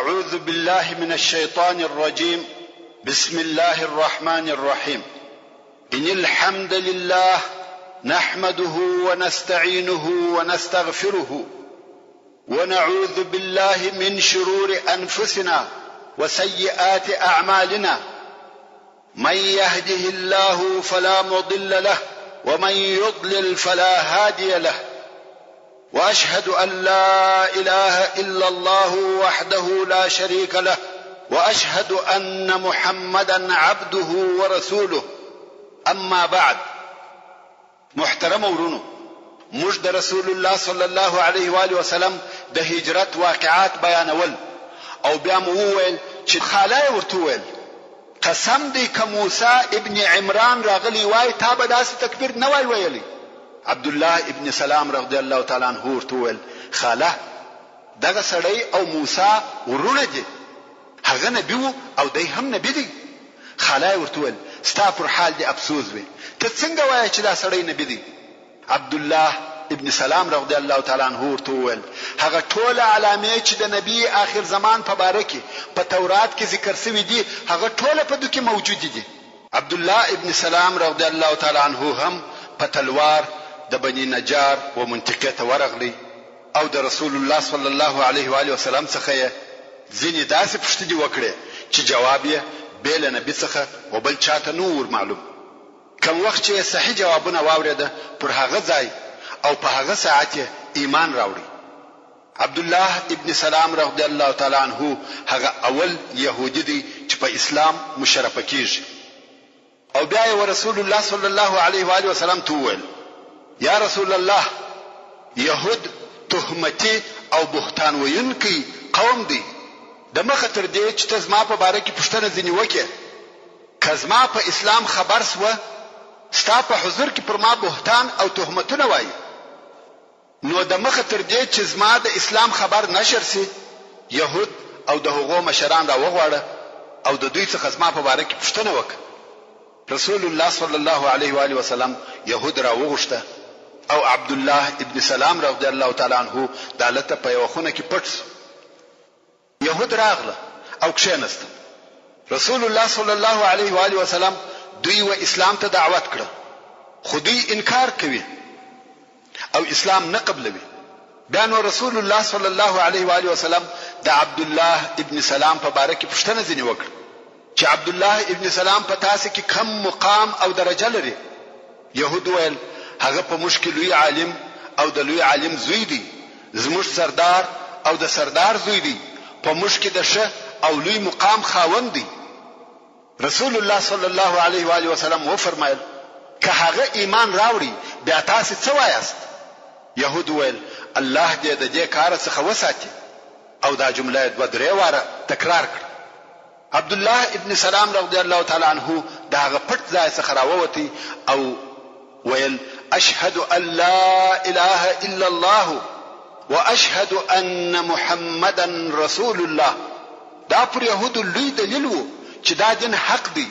أعوذ بالله من الشيطان الرجيم. بسم الله الرحمن الرحيم. إن الحمد لله نحمده ونستعينه ونستغفره ونعوذ بالله من شرور أنفسنا وسيئات أعمالنا. من يهده الله فلا مضل له ومن يضلل فلا هادي له. وأشهد أن لا إله إلا الله وحده لا شريك له وأشهد أن محمدا عبده ورسوله. أما بعد. محترم ورونو، موږ د رسول الله صلی الله علیه و آله وسلم د هجرت واقعات بیانول او بیا مو وویل چې خالای ورته وویل قسم دی که موسی ابن عمران راغلی وای تا به داسې تکبیر نه وای ویلی. عبد الله ابن سلام رضی الله تعالی عنہ ورته وویل خاله دغه سړی او موسی ورونه دي، هغه نبی وو او دی هم نبی دی. خاله ورته وویل ستا پر حال دی افسوس وي، ته څنګه وایې چې دا سړی نبی دی؟ عبد الله ابن سلام رضی الله تعالی عنہ ورته وویل هغه ټول علامې چې د نبی آخر زمان په باره کې په تورات کې ذکر شوی دي هغه ټول په دې کې موجود دي. عبد الله ابن سلام رضی الله تعالی عنہ هم په تلوار د بني نجار و منطقه ته ورغلی او د رسول الله صلی الله علیه و آله وسلم څخه ځینې داسې پوښتنې وکړې چې جواب یې بل نبی څخه او بل چاته نور معلوم. کوم وخت چې صحیح جوابونه واورېده پر هغه ځای او په هغه ساعت ایمان راوړي. عبد الله ابن سلام رضی الله تعالی عنہ هغه اول يهودي دی چې په اسلام مشرف کیږي او بیا یې رسول الله صلی الله علیه و آله وسلم ته وویل یا رسول الله يهود تهمتي او بهتان وینکی قوم دی، د مخه تر دې چې تزما په باره کې پوښتنه ځنی وکړي کزما په اسلام خبر سوه ستا په حضور کې پر ما بهتان او تهمتونه وایي، نو د مخه تر دې چې زما د اسلام خبر نشر سي يهود او د هغو مشران را وغواړه او د دوی څخه زما په باره کې پوښتنه وکړه. رسول الله صلی الله علیه و آله وسلم يهود را وغوښته او عبد الله ابن سلام رضی الله تعالی عنہ دالته په یو خونه کې پټ شو. يهود راغله او کښینسته. رسول الله صلی الله علیه و آله وسلم دوی و اسلام ته دعوت کړه، خو دوی انکار کوي او اسلام نه قبلوي. بیا نو رسول الله صلی الله علیه و آله وسلم د عبد الله ابن سلام په باره کې پوښتنه ځنی وکړه چې عبد الله ابن سلام په تاسو کې کم مقام او درجه لري. يهود ویل هغه په مشکل لوی عالم او د لوی عالم زوی دی، زموږ سردار او د سردار زوی دی، په مشکل د شه او لوی مقام خاوند دی. رسول الله صلی الله علیه و آله وسلم و فرمایل که هغه ایمان راوړي بیا تاسو څه وایاست؟ يهود ویل الله دې د دې کار څخه وساتي او دا جمله دوه درې واره تکرار کړ. عبد الله ابن سلام رضی الله تعالی عنہ دا هغه پټ ځای څخه راووتی او ویل اشهد ان لا اله الا الله واشهد ان محمدا رسول الله. دا پر يهودو لوی دلیل وو چې دا دین حق دی،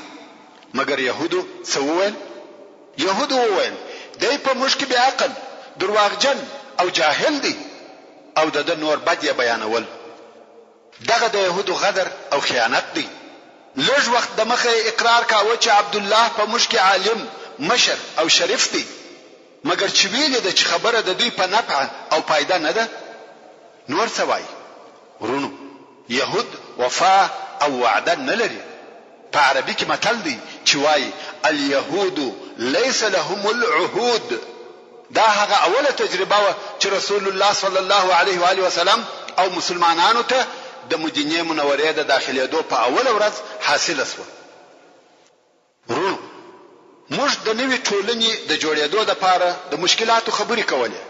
مګر يهودو څه وویل؟ يهودو وویل دی په مشکل به عقل درواغجن او جاهل دی او د نور بد یې بیانول. دغه د يهودو غدر او خیانت دی. لږ وخت د مخه اقرار کاوه چې عبد الله په مشکل عالم مشر او شریف دی، مګر چې ویل د چې خبره د دوی په نفع او فائدہ نه ده. نور څه وایي؟ ورونو، يهود وفا او وعده نه لري. په عربي کې متل دی چې وایي اليهود ليس لهم العهود. دا هغه اوله تجربه و چې رسول الله صلی الله علیه و آله وسلم او مسلمانانو ته د مدینه منورې د داخليدو په اوله ورځ حاصله شوه. ورونو، موږ د نوې ټولنې د جوړېدو لپاره د مشکلاتو خبرې کولې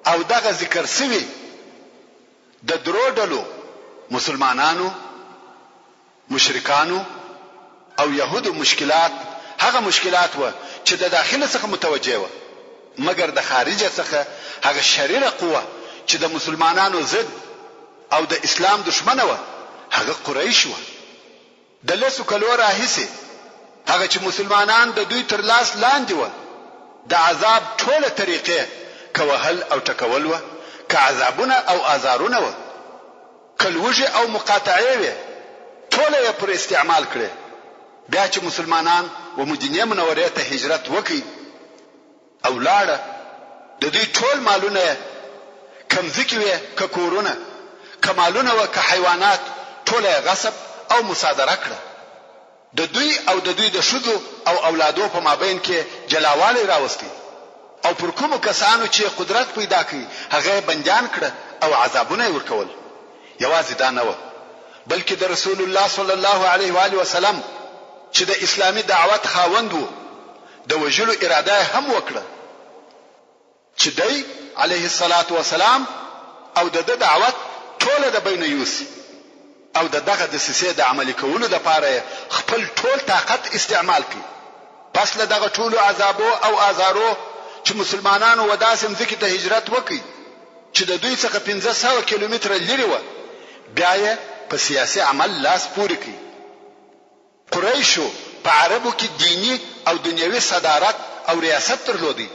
او دغه ذکر شوی د درو ډلو مسلمانانو، مشرکانو او يهودو مشکلات هغه مشکلات و چې د داخله څخه متوجه و، مګر د خارجه څخه هغه شریره قوه چې د مسلمانانو ضد او د اسلام دشمنه و هغه قریش و. د لسو کلو راهیسه هغه چې مسلمانان د دوی تر لاس لاندې و د عذاب ټوله طریقې کوهل او ټکول و، که عذابونه او آزارونه و. کلوږي او مقاطعې وې ټول یې پر استعمال کړې. بیا چې مسلمانان و مدینه منورې ته هجرت وکړي او لاړه، د دوی ټول مالونه کم ځکه وې که کورونه که مالونه و که حیوانات ټول یې غصب او مصادره کړه. د دوی او د دوی د ښځو او اولادو په مابین کې جلاوالی راوستی او پر کومو کسانو چې قدرت پیدا کړي هغه بندیان کړه او عذابونه یې ورکول. یوازې دا نه و بلکې د رسول الله صلی الله علیه و آله وسلم چې د اسلامي دعوت خاوند وو د وجلو اراده هم وکړه چې دی علیه الصلاة والسلام او د دعوت ټول د بین یوسي او دغه د سیسې د عملي کولو لپاره خپل ټول طاقت استعمال کړي. پس له دغه ټولو عذابو او آزارو چې مسلمانانو وداسې مځکې ته هجرت وکړي چې د دوی څخه 1500 کیلومتره لرې و، بیا یې په سیاسي عمل لاس پورې کړي. قریشو په عربو کې دینی او دنیوي صدارت او ریاست درلودي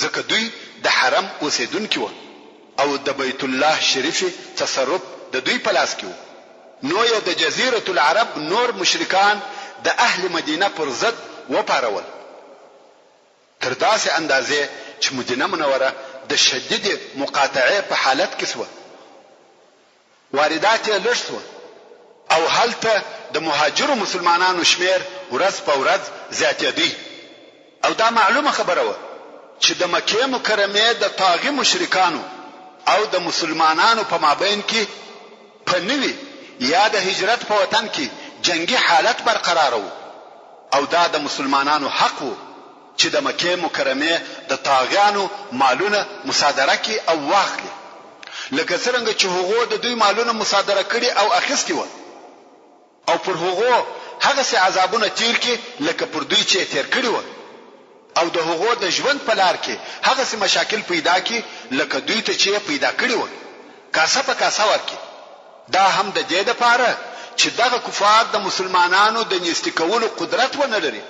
ځکه دوی د حرم اوسیدونکي وو او د بیت الله شریف تصرف د دوی په لاس کې وو. نو یې د جزیره العرب نور مشرکان د اهل مدینه پر ضد وپارول تر داسې اندازې چې مدینه منوره د شدید مقاطعه په حالت کې شو. واردات یې لږ شو او هلته د مهاجرو مسلمانانو شمیر ورځ په ورځ زیاتېدی. او دا معلومه خبره و چې د مکه مکرمه د طاغي مشرکانو او د مسلمانانو په مابین کې په نوي یا د هجرت په وطن کې جنگي حالت برقرار وو او دا د مسلمانانو حق وو چې د مکه مکرمه د طاغیانو مالونه مصادره کړي او واخلي لکه څنګه چې هغه د دوی مالونه مصادره کړي او اخیستي وو او پر هغه هغه سي عذابونه تیر کړي لکه پر دوی چې تیر کړي وو او د هغه د ژوند په لار کې هغه سي مشاکل پیدا کړي لکه دوی ته چې پیدا کړي وو. کاسه په کاسه ورکی. دا هم د دې لپاره چې دغه کفار د مسلمانانو د نیستي کولو قدرت ونه لري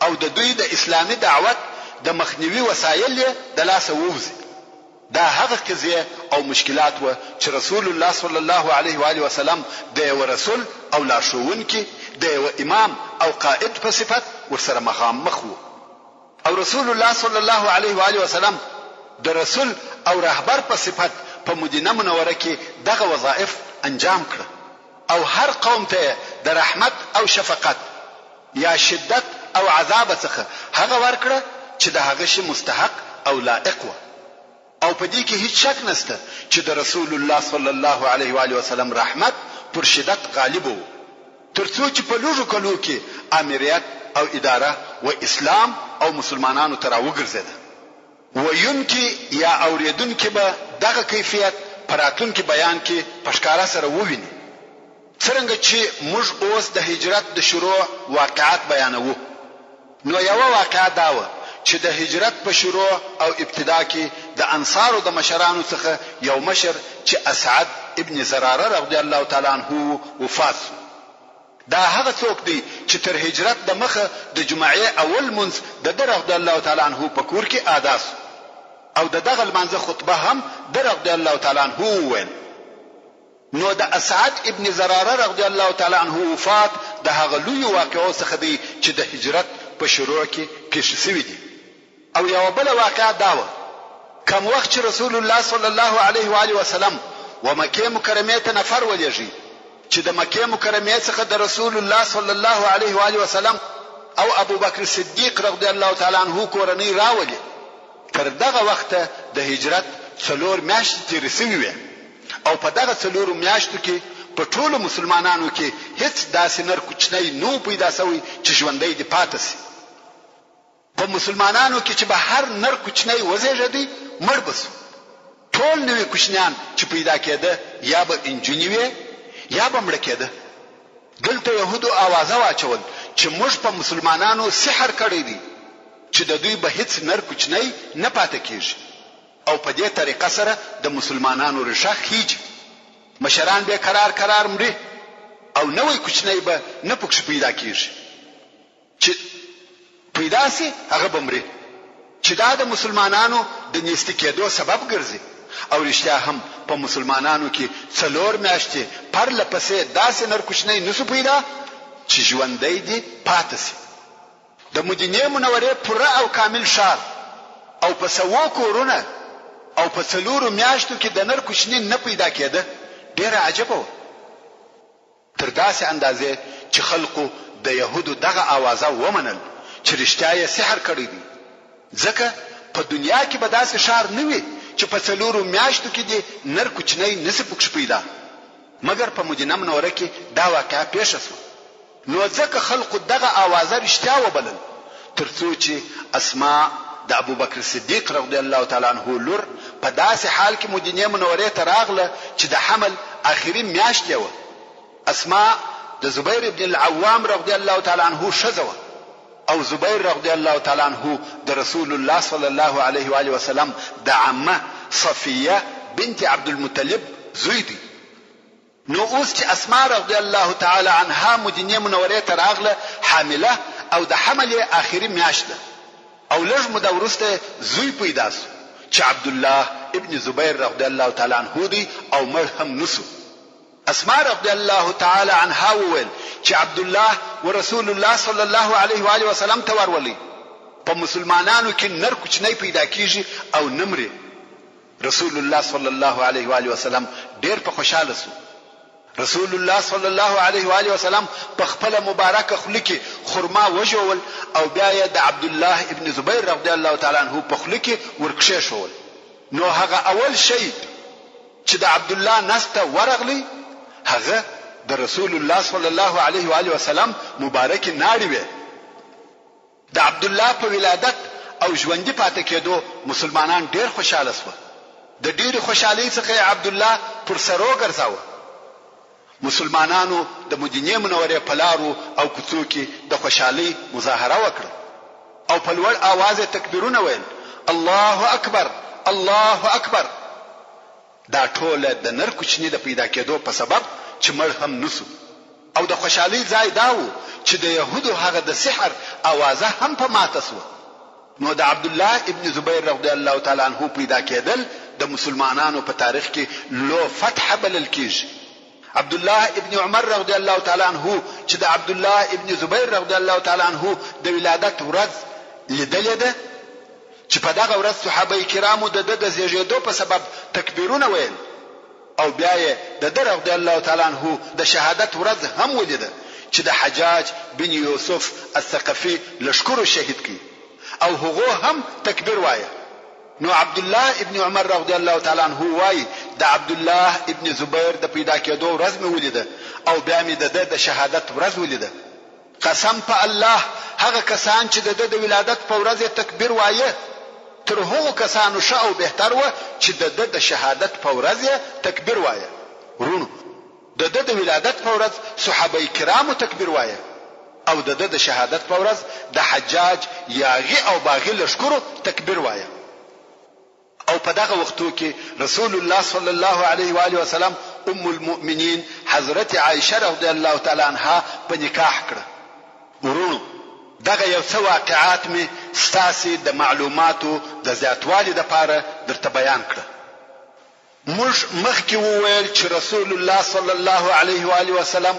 او د دوی د اسلامي دعوت د مخنیوي وسایل د لاس ووزي. دا هغه قضیه او مشکلات و چې رسول الله صلی الله علیه و آله وسلم د یو رسول او لارښوونکي د یو امام او قائد په صفت ورسره مخامخ وو او رسول الله صلی الله علیه و آله وسلم د رسول او رهبر په صفت په مدینه منوره کې دغه وظایف انجام کړ او هر قوم ته د رحمت او شفقت یا شدت او عذاب څخه هغه ورکړه چې د هغه شی مستحق او لائق و. او په دې کې هیڅ شک نشته چې د رسول الله صلی الله علیه و آله وسلم رحمت پر شدت غالب وو ترڅو چې په لوړو کلو کې امریت او اداره و اسلام او مسلمانانو تر وګرځیدل. وینکی یا اوریدونکي به دغه کیفیت پراتونکي بیان کې پښکارا سره وویني څنګه چې موږ اوس د هجرت د شروع واقعات بیانوو. نو یو واقعه دا و چې د هجرت په شروع او ابتدا کې د انصارو د مشرانو څخه یو مشر چې اسعد ابن زراره رضی الله تعالی عنه وفات. دا هغه څوک دی چې تر هجرت د مخه د جمعې اول منځ د رضی الله تعالی عنه په کور کې ادا او دغه المنځه خطبه هم د رضی الله تعالی عنه وویل. نو د اسعد ابن زراره رضی الله تعالی عنه وفات د هغه لوی واقعو څخه دی چې د هجرت په شروع کې پیښ شوی دی. او یو بل واقعه دا و کوم وخت چې رسول الله صلی الله علیه و آله وسلم و مکه مکرمه ته نفر ولېږي چې د مکه مکرمه څخه د رسول الله صلی الله علیه و آله وسلم او ابو بکر صدیق رضی الله تعالی عنه کورنۍ راولي. تر دغه وخت د هجرت 4 میاشتې تیر شوې او په دغه 4 میاشتو کې په ټولو مسلمانانو کې هیڅ داسې نر کوچنی نو پیدا شوی چې ژوندۍ دی پاتې شي. په مسلمانانو کې چې به هر نر کوچنی وزېږي مړ بس ټول نوې کوچنیان چې پیدا کېده یا به انجونی وي یا به مړ کېده. دلته يهودو आवाज واچول چې موږ په مسلمانانو سحر کړی دی چې د دوی به هیڅ نر کوچنی نه پاتې کیږي او په دې طریقه سره د مسلمانانو رشا خيج مشران به قرار مړي او نوې کوچنی به نه پکښ پیدا کیږي چې پیدا سي هغه بمري چې دا د مسلمانانو د نیستي کېدو سبب ګرځي او رښتیا هم په مسلمانانو کې 4 میاشتې پرله پسې داسې نرکوشنۍ نسو پیدا چې ژوندۍ دي پاتې سي. د مدینې منورې پوره او کامل ښار او په 100 کورونه او په 4 میاشتو کې د نرکوشنۍ نه پیدا کېده، ډېره عجبه و. تر داسې اندازې چې خلقو د يهودو دغه اوازه ومنل چې رښتیا یې سحر کړی دی، ځکه په دنیا کې به داسې ښار نه وي چې په 4 میاشتو کې دې نرکوشنۍ نسی پکښ پیدا، مګر په مدینه منوره کې دا واقعه پیښه شوه. نو ځکه خلقو دغه اوازه رښتیا وبلل، ترڅو چې اسماء د ابوبکر صدیق رضی الله تعالی عنہ لور په داسې حال کې مدینه منوره ته راغله چې د حمل اخري میاشت و. اسماء د زبیر ابن العوام رضی الله تعالی عنہ شزوه، او زبیر رضی الله تعالی عنہ د رسول الله صلی الله علیه و آله وسلم د عمه صفیه بنت عبد المطلب زوی دی. نو اوس چې اسماء رضی الله تعالی عنها مدینه منوره ته راغله حامله او د حمل اخري میاشت ده، او لږ مده وروسته زوی پیدا شو چې عبد الله ابن زبیر رضی الله تعالی عنہ دی او مړ هم نسو. اسماء رضی الله تعالی عنها وویل چې عبد الله ورسول الله صلی الله علیه و آله وسلم ته ورولي، په مسلمانانو کې نر کوچنی پیدا کیږي او نمرې. رسول الله صلی الله علیه و آله وسلم ډیر په خوشاله شو. رسول الله صلی الله علیه و آله وسلم په خپل مبارک خوله کې خرما وژول او بیا یې د عبد الله ابن زبیر رضی الله تعالی عنہ په خوله کې ورکشه شول. نو هغه اول شی چې د عبد الله نسته ورغلی هغه د رسول الله صلی الله علیه و آله وسلم مبارک ناړي وي. د عبد الله په ولادت او ژوندۍ پاتې کېدو مسلمانان ډیر خوشاله شول. د ډیر خوشحالۍ څخه عبد الله پر سرو ګرځاوه. مسلمانانو د مدینه منورې په لارو او کوڅو کې د خوشحالۍ مظاهره وکړه او په لوړ आवाज تکبیرونه ویل، الله اکبر الله اکبر. دا ټول د نر کوچنی د پیدا کېدو په سبب چې مړ هم نسو. او د خوشحالۍ ځای دا و چې د يهودو هغه د سحر اوازه هم په ماته سو. نو د عبد الله ابن زبیر رضی الله تعالی عنہ پیدا کېدل د مسلمانانو په تاریخ کې لو فتح بلل کېږي. عبد الله ابن عمر رضی الله تعالی عنہ چې د عبد الله ابن زبیر رضی الله تعالی عنہ د ولادت ورځ لیدلې ده چې په دغه ورځ صحابه کرامو د زیږیدو په سبب تکبیرونه ویل، او بیا یې د رضی الله تعالی عنہ د شهادت ورځ هم ولیده چې د حجاج بن یوسف الثقفي لشکرو شهید کی او هغه هم تکبیر وایه. نو عبد الله ابن عمر رضی الله تعالی عنہ وای د عبد الله ابن زبیر د پیدا کېدو ورځ مې ولیده او بیا مې د شهادت ورځ ولیده. قسم په الله هغه کسان چې د ولادت په ورځ تکبیر وایه تر هغو کسانو ښه او بهتر و چې د شهادت په ورځ تکبیر وایه. ورونو د ولادت په ورځ صحابه کرامو تکبیر وایه او د شهادت په ورځ د حجاج یاغي او باغی لشکرو تکبیر وایه. او په دغه وختو کې رسول الله صلی الله علیه و آله وسلم ام المؤمنین حضرت عائشه رضی الله تعالی عنها په نکاح کړه. ورونو دغه یو څه واقعات می ستاسو د معلوماتو د زیاتوالي لپاره درته بیان کړه. موږ مخکې وویل چې رسول الله صلی الله علیه و آله وسلم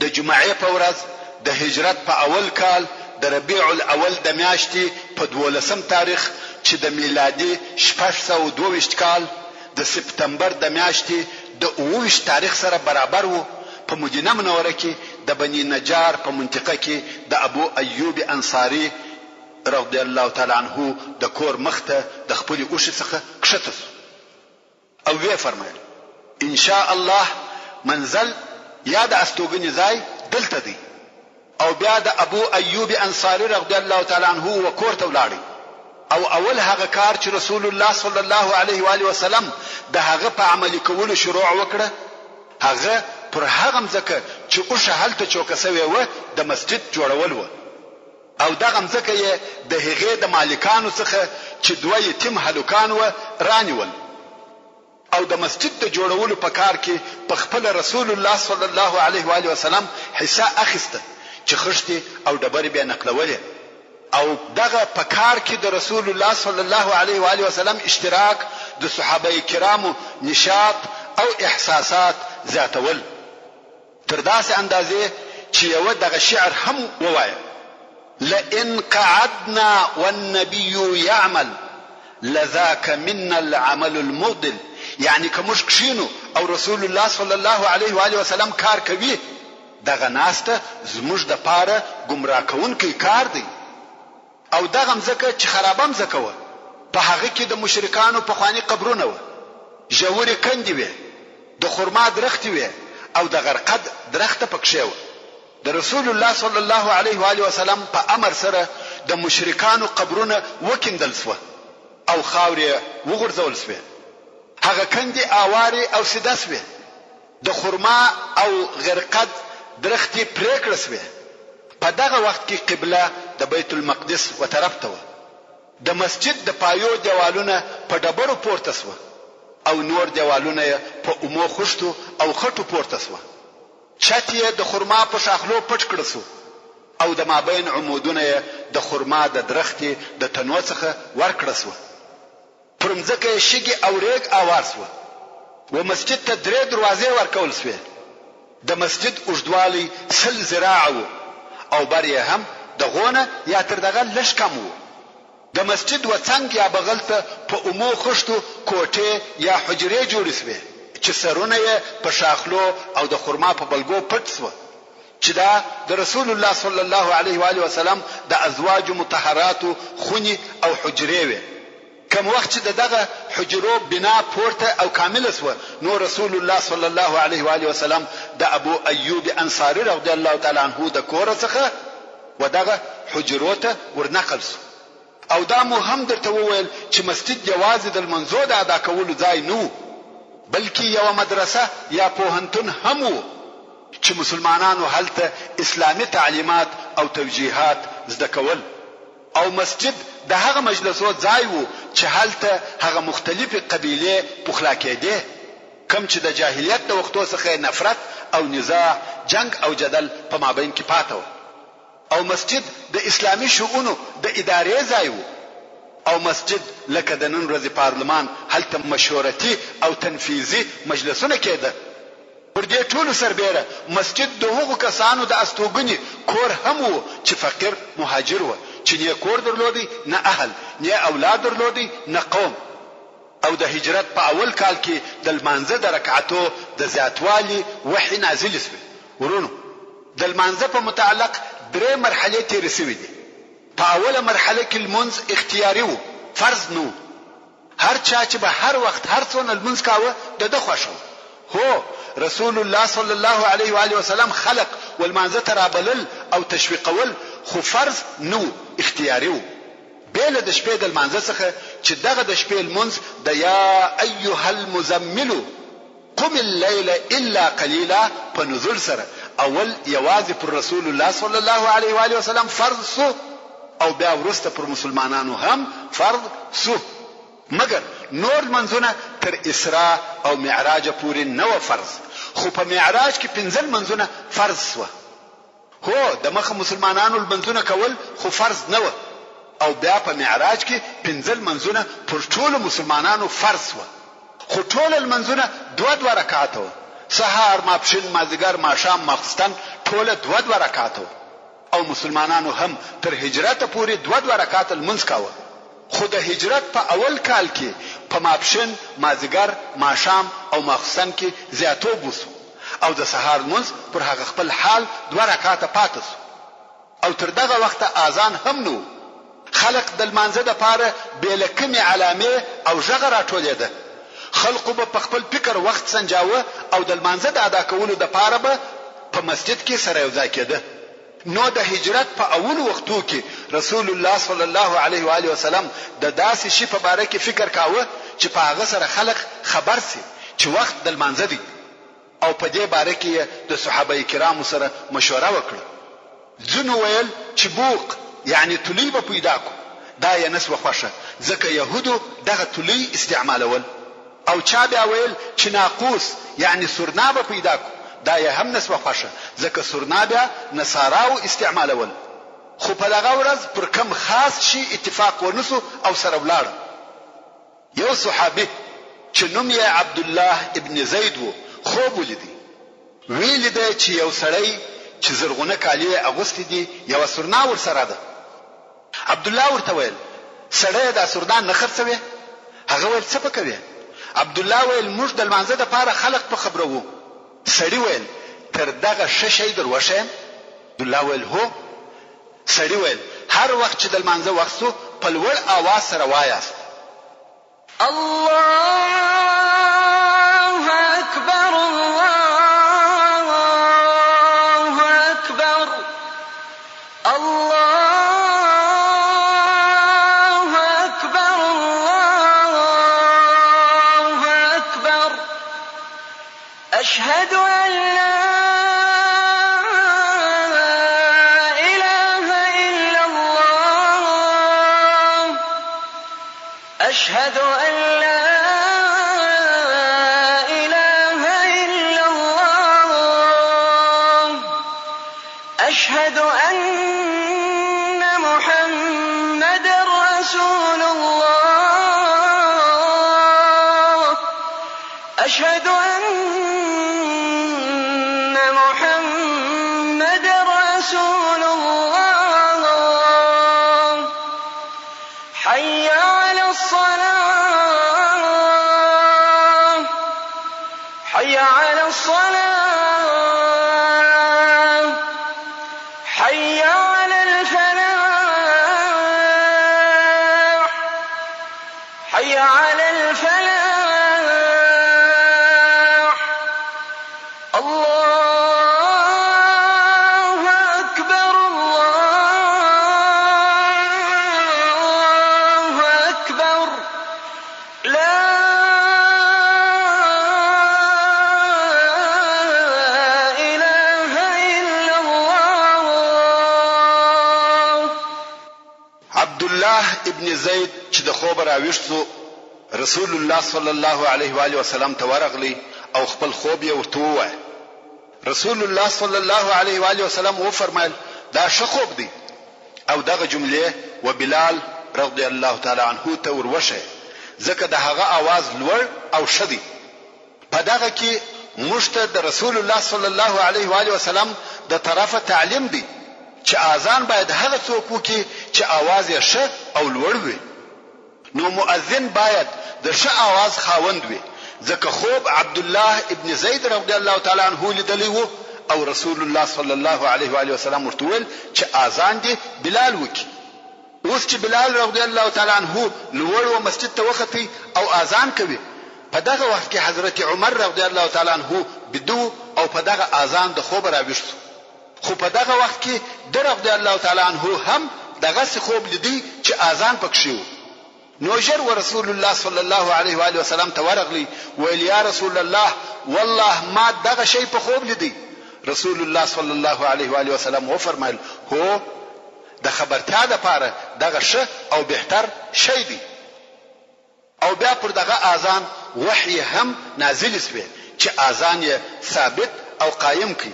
د جمعې په ورځ د هجرت په اول کال د ربيع الاول د میاشتې په 12 تاریخ چې د میلادي 622 کال د سپتمبر د میاشتې د 29 تاریخ سره برابر وو په مدینه منوره کې د بني نجار په منطقه کې د ابو ایوب انصاری رضی الله تعالی عنہ د کور مخته د خپل اوښ څخه کښته او وی فرمایل ان شاء الله منزل یا د استوګنې ځای دلته دی. او بیا د ابو ایوب انصاری رضی الله تعالی عنہ وکور ته ولاړی او اول هغه کار چې رسول الله صلی الله علیه و آله وسلم د هغه په عملي کولو شروع وکړه هغه پر هغه ځکه چې اوښ هلته چوکسوي و د مسجد جوړول و او دغه ځکه یې د هغه د مالکانو څخه چې دوه یتیم هلکان و رانیول او د مسجد د جوړولو په کار کې په خپل رسول الله صلی الله علیه و آله وسلم حصہ اخیسته چې خشتي او ډبرې به نقلولې او دغه په کار کې د رسول الله صلی الله علیه و آله وسلم اشتراک د صحابه کرامو نشاط او احساسات زیاتول تر داسې اندازې چې یو دغه شعر هم ووایي لئن قعدنا والنبي يعمل لذاك منا العمل المضل يعني کومش کښینو او رسول الله صلی الله علیه و آله وسلم کار کوي دغه ناسته زموږ د پاره گمراه کوونکی کار دی او دغه مزکه چې خرابم زکوه په هغه کې د مشرکانو په خواني قبرونه و جوړې کندې وي د خرما درخت وي او د غرقد درخت پکښې و د رسول الله صلی الله علیه و آله وسلم په امر سره د مشرکانو قبرونه وکندل سو او خاورې وغورځول سو هغه کندې اواري او سیده سو د خرما او غرقد درختي پرې کړل سو په دغه وخت کې قبله د بیت المقدس و طرف ته و د مسجد د پایو دیوالونه په ډبرو پورته سو او نور دیوالونه په اومو خشتو او خټو پورته سو چاتیه د خرما په شاخلو پټ کړل سو او د مابین عمودونه د خرما د درختي د تنو څخه ورکړل سو پرمځکه شګي او ریګ اوار سو و مسجد ته درې دروازې ورکول سو د مسجد اوږدوالی 100 ذراع او بریه هم د غونه یا تر دغه لږ کم وو د مسجد وڅنګ یا بغل ته په اومو خشتو کوټه یا حجرې جوړې سوې چې سرونه یې په شاخلو او د خرما په بلګو پټ سو چې دا د رسول الله صلی الله علیه و آله وسلم د ازواج مطهرات خونی او حجرې وي کوم وخت چې دغه حجرو بنا پورته او کامل سو نو رسول الله صلی الله علیه و آله وسلم د ابو ایوب انصاری رضی الله تعالی عنہ د کور څخه ودغه حجرو ته ورنقل سو او دا مو هم درته وویل چې مسجد یوازې د منځو د ادا کولو ځای نو بلکې یو مدرسه یا پوهنتون هم وو چې مسلمانانو هلته اسلامي تعلیمات او توجیهات زده کول او مسجد د هغه مجلسو ځای وو چې هلته هغه مختلفه قبیله پخلا کېده کم چې د جاهلیت د وختو څخه نفرت او نزاع جنگ او جدل په مابین کې پاتې و او مسجد د اسلامي شؤونو د ادارې ځای وو او مسجد لکه د نن ورځې پارلمان هلته مشورتي او تنفيذي مجلسونه کېده پر دې ټولو سربېره مسجد د هغو کسانو د استوګنې کور هم وو چې فقیر مهاجر و چې نه کور درلودي نه اهل نه اولاد درلودي نه قوم او د هجرت په اول کال کې د المانزه د رکعاتو د زیاتوالي وحي نازل شو ورونو د المانزه په متعلق درې مرحله تیر شوې دي په اوله مرحله کې المنز اختیاري وو فرض نو هر چا چې به هر وخت هر څونه المنز کاوه د خوښو هو رسول الله صلی الله علیه و آله وسلم خلق والمانزه ترابلل او تشویقول خو فرض نو اختیاري وو بیل د شپې د المانزه څخه چې دغه د شپې المنز د یا ایها المزمل قم الليل الا قليلا په نزول سره اول یوازې پر رسول الله صلی الله علیه و آله وسلم فرض سو او بیا ورسته پر مسلمانانو هم فرض سو مگر نور منځونه تر اسراء او معراج پورې نه و فرض خو په معراج کې 15 منځونه فرض سو هو د مخه مسلمانانو المنځونه کول خو فرض نه و او بیا په معراج کې 15 منځونه پر ټولو مسلمانانو فرض و خو ټول المنځونه دوه رکعات و سحر ماپښین مازیګر ماښام ماخستن ټول دوه رکعات او مسلمانانو هم تر هجرت پورې دوه رکعات المنځ کاوه خو د هجرت په اول کال کې په ماپښین مازیګر ماښام او ماخستن کې زیاتو بوسو او د سحر منځ پر هغه خپل حال دوه رکعات پاتس او تر دغه وخت اذان هم نو خلق د منځه د پاره بیلکمه علامه او ژغه راټولېده خلق په خپل فکر وخت سنجاوه او د منځه د ادا کولو د پاره به په مسجد کې سره یو ځای کېده نو د هجرت په اول وختو کې رسول الله صلی الله علیه و آله وسلم د داسې شی په باره کې فکر کاوه چې په هغه سره خلق خبر سي چې وخت د منځه دی او په دې باره کې د صحابه کرامو سره مشوره وکړه ځنو ویل چې بوق یعنی تلی به پیدا کو دا یې نس وخوشه ځکه يهودو دغه تلی استعمالول او چا بیا ویل چې ناقوس یعنی سرنا به پیدا کو دا یې هم نس وخوشه ځکه سرنا بیا نصاراو استعمالول خو په دغه ورځ پر کم خاص شي اتفاق ونسو او سره ولاړ. یو صحابي چې نوم یې عبد الله ابن زید وو خوب ولیدي. ویل دی چې یو سړی چې زرغونه کالی اغوستي دي یو سرنا ور سره ده. عبد الله ورته ویل سړی دا سرنا نه خرڅوي؟ هغه ویل څه پکوي؟ عبد الله ویل موږ د لمانځه د پاره خلق په خبرو وو. سړی ویل تر دغه شې دروښه؟ عبد الله ویل هو. سړی ویل هر وخت چې د لمانځه وخت سو په لوړ اواز سره وایاست الله اکبر الله اکبر الله اکبر الله اکبر اشهد ان لا أشهد أن لا إله إلا الله أشهد أن محمد رسول الله أشهد أن محمد رسول الله حي على الصلاة حي على الصلاة حي على الفلاح حي على الفلاح الله أكبر الله أكبر لا إله إلا الله. عبد الله ابن زید چې د خوب راويښتو رسول الله صلی الله علیه و آله وسلم ته ورغلی او خپل خوب یې ورته ووایه. رسول الله صلی الله علیه و آله وسلم و فرمایل دا ښه خوب دی او دغه جمله و بلال رضی الله تعالی عنه ته وروشه ځکه د هغه आवाज لوړ او شدي. په دغه کې مشته د رسول الله صلی الله علیه و آله وسلم د طرفه تعلیم دی چې اذان باید هغه څوک وکړي چې आवाज یې ښه او لوړ وي. نو مؤذن باید د ښه आवाज خاوند وي ځکه خوب عبد الله ابن زید رضی الله تعالی عنه لیدلی وو او رسول الله صلی الله علیه و آله وسلم ورته ویل چې اذان دی بلال وکړي. اوس چې بلال رضی الله تعالی عنه لوړ و مسجد ته وختي او اذان کوي په دغه وخت کې حضرت عمر رضی الله تعالی عنه بدو او په دغه اذان د خوب راويښت. خو په دغه وخت کې در رضی الله تعالی عنه هم دغه خوب لیدي چې اذان پکښې و. نو جر ورسول الله صلی الله علیه و آله وسلم ته ورغلی ویل یا رسول الله والله ما دغه شی په خوب لیدي. رسول الله صلی الله علیه و آله وسلم و فرمایل هو د خبرتیا د پاره دغه ښه او بهتر شی دی. او بیا پر دغه اذان وحی هم نازل شوی چې اذان یې ثابت او قائم کړي.